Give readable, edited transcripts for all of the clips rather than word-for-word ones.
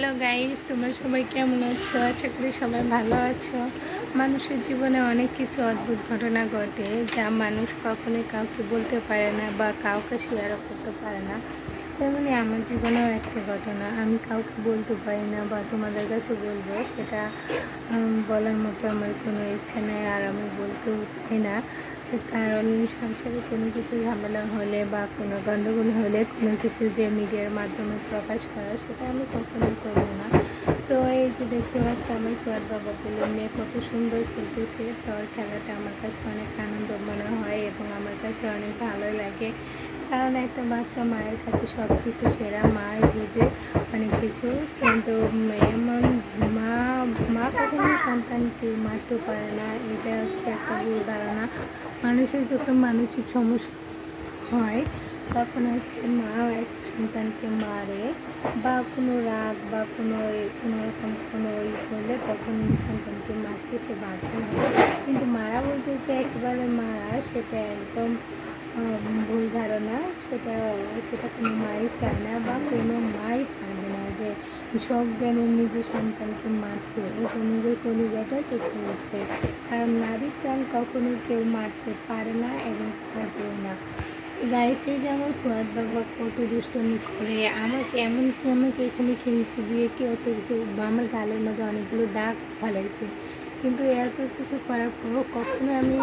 Hello guys, তোমরা সবাই কেমন আছো? আশা করি সবাই ভালো আছো। মানুষের জীবনে অনেক কিছু অদ্ভুত ঘটনা ঘটে যা মানুষ কখনোই কাউকে বলতে পারে না বা কাউকে শেয়ারও করতে পারে না। তেমনি আমার জীবনেও একটা ঘটনা আমি কাউকে বলতে পারি না বা তোমাদের কাছে বলবো, সেটা বলার মতো আমার কোনো ইচ্ছা নেই, আর আমি বলতেও চাই না। কারণ সংসারে কোনো কিছু ঝামেলা হলে বা কোনো গণ্ডগোল হলে কোনো কিছু যে মিডিয়ার মাধ্যমে প্রকাশ করা, সেটা আমি কখনোই করব না। তো এই যে দেখতে পাচ্ছি আমার ফুয়াদ বাবা পেলে মেয়ে কত সুন্দর খেলতেছে। তো ওর খেলাটা আমার কাছে অনেক আনন্দ মনে হয় এবং আমার কাছে অনেক ভালো লাগে। কারণ একটা বাচ্চা মায়ের কাছে সব কিছু সেরা, মায়ের বুঝে অনেক কিছু। কিন্তু এমন মা মা কখনো সন্তানকে মারতে পারে না, এটা হচ্ছে একটা ভুল ধারণা। মানুষের যখন মানসিক সমস্যা হয় তখন হচ্ছে মা একটা সন্তানকে মারে বা কোনো রাগ বা কোনো রকম কোনো করলে তখন সন্তানকে মারতে সে বাধ্য হয়। কিন্তু মারা বলতে যে একেবারে মারা, সেটা একদম ভুল ধারণা। সেটা সেটা কোনো মাই চায় না বা কোনো মাই পারবে না যে সব জ্ঞানে নিজের সন্তানকে মারতে, ওটা নিজের কলিজাটা কেটে উঠবে। কারণ নারীর প্রাণ কখনো কেউ মারতে পারে না এবং পারবেও না। গাইছে যে আমার ফুয়াদ বাবা কত দুষ্টমি করে, আমাকে এমনকি আমাকে এখানে খেলছে দিয়ে কি অত কিছু, আমার গালের মধ্যে অনেকগুলো দাগ ফেলাইছে। কিন্তু এত কিছু করার পরও কখনো আমি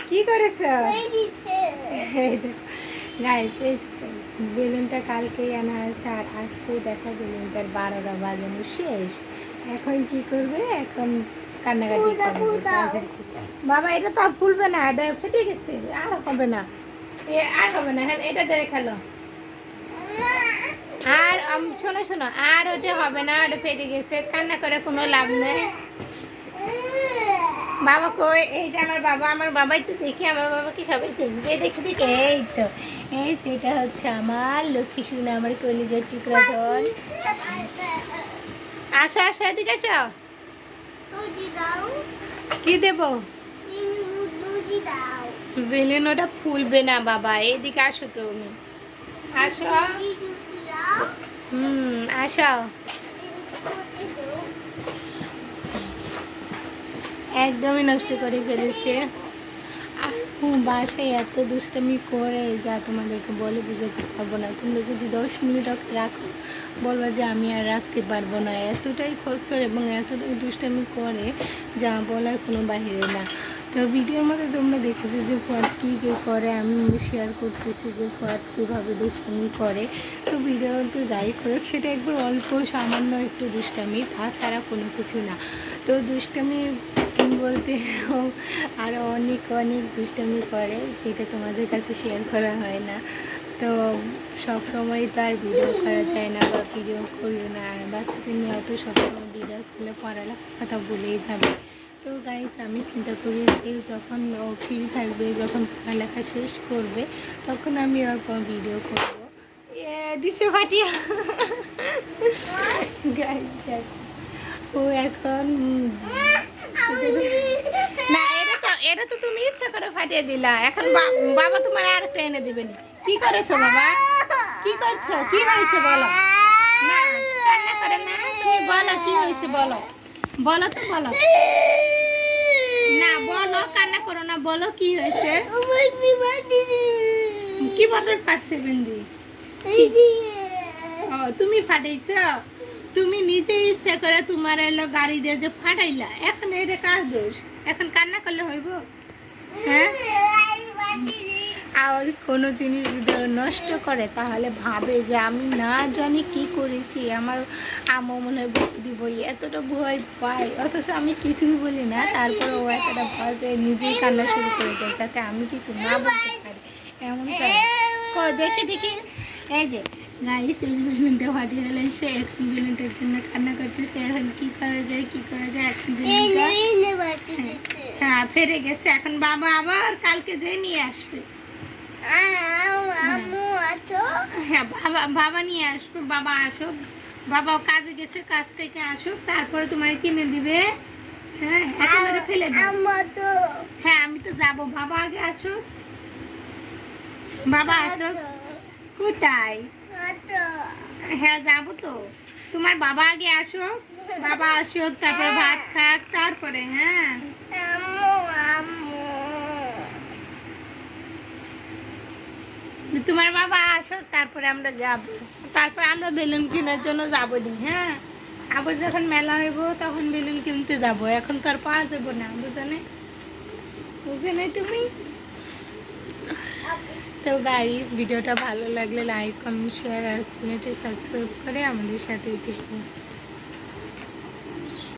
কি করেছ গাইস, এই বেলুনটা কালকেই আনা আছে আর আজকে দেখো বেলুনটার 12টা বাজানো শেষ। এখন কি করবে? এখন কান্নাকাটি করবে। বাবা এটা তো আর ফুলবে না, এটা ফেটে গেছে, আর হবে না, আর হবে না। হ্যাঁ, এটা ধরে খেলো। আর শোনো শোনো, আর ওটা হবে না, ওটা ফেটে গেছে, কান্না করে কোনো লাভ নেই। বাবা কই? এই যে আমার বাবা একটু দেখি, আমার বাবা কি সবাই দেখবে, দেখে দেখে। এই তো, এই যেটা হচ্ছে আমার লক্ষ্মী সোনা, আমার কলিজার টুকরা ধন। আসো আসো, এদিকে আসো। কি দেবো? বেলুন ওটা ফুলবে না বাবা, এদিকে আসো তুমি, আসো। আসো। একদমই নষ্ট করে ফেলেছে। আর বাসায় এত দুষ্টামি করে যা তোমাদেরকে বলে বুঝাতে পারবো না। তোমরা যদি 10 মিনিট ওকে রাখো বলবো যে আমি আর রাখতে পারবো না। এতটাই খচ্চর এবং এতটাই দুষ্টামি করে যা বলার কোনো বাহিরে না। তো ভিডিওর মধ্যে তোমরা দেখেছো যে ফুয়াদ কী কী করে, আমি শেয়ার করতেছি যে ফুয়াদ কীভাবে দুষ্টামি করে। তো ভিডিওতে যাই করুক, সেটা একবার অল্প সামান্য একটু দুষ্টামি, তাছাড়া কোনো কিছু না। তো দুষ্টামি বলতে আরও অনেক অনেক দুষ্টামি করে, যেটা তোমাদের কাছে শেয়ার করা হয় না। তো সব সময় তো আর ভিডিও করা যায় না বা ভিডিও করিও না, আর বাচ্চাদের নিয়ে অত সবসময় ভিডিও করলে পড়ালেখার কথা ভুলেই যাবে। তো গাইজ, আমি চিন্তা করি যে যখন ও ফ্রি থাকবে, যখন পড়ালেখা শেষ করবে, তখন আমি ওর পর ভিডিও করবো। দিছে ফাটিয়া গাইজ দেখো, ও এখন না, এটা তো তুমি ইচ্ছা করে ফাটিয়ে দিলা। এখন বাবা তোমার আর একটা এনে দিবেন। কি করেছো বাবা? কি করছো? কি হয়েছে বলো? না, কান্না করে না, তুমি বলো কি হয়েছে, বলো, বলো তো, বলো না, বলো, কান্না করো না, বলো কি হয়েছে। কি বদল পারছে বিন্দি? ও, তুমি ফাটাইছ? তুমি নিজে ইচ্ছা করে তোমার এলো গাড়ি দিয়ে যে ফাটাইলা, এখন এটা কার দোষ? এখন কান্না করলে হইব? হ্যাঁ, আর কোনো জিনিস যদি নষ্ট করে তাহলে ভাবে যে আমি না জানি কি করেছি, আমার আম্মু মনে হয় ভয় দিব, এতটা ভয় পায়, অথচ আমি কিছুই বলি না, তারপরে ও এতটা ভয় পেয়ে নিজেই কান্না শুরু করে দেয় যাতে আমি কিছু না বলতে পারি। এমন দেখি দেখি, এই যে গাইস, এই বেলুনটা ফাটিয়ে ফেলেছে, এখন বেলুনটার জন্য কান্না করতেছে। এখন কি করা যায়, কি করা যায়? এখন হ্যাঁ, ফেরে গেছে। এখন বাবা আবার কালকে যেয়ে নিয়ে আসবে। হ্যাঁ, বাবা নিয়ে আসবে। বাবা আসুক, বাবা কাজে গেছে, কাজ থেকে আসুক, তারপরে তোমার কিনে দিবে। হ্যাঁ, একেবারে ফেলে দাও। হ্যাঁ, আমি তো যাবো, বাবা আগে আসুক, বাবা আসুক। কোথায়? হ্যাঁ যাবো তো। তোমার বাবা আগে আসো, বাবা আসো, তারপরে ভাত খাক, তারপরে হ্যাঁ তোমার বাবা আসো, তারপরে আমরা যাব, তারপরে আমরা বেলুন কেনার জন্য যাবো নি। হ্যাঁ, আবার যখন মেলা হইব তখন বেলুন কিনতে যাব, এখন তো আর পাওয়া যাবো না, বুঝে নাই তুমি? তো গাইস, ভিডিওটা ভালো লাগলে লাইক কমেন্ট শেয়ার আর চ্যানেলটি সাবস্ক্রাইব করে আমাদের সাথেই থেকো।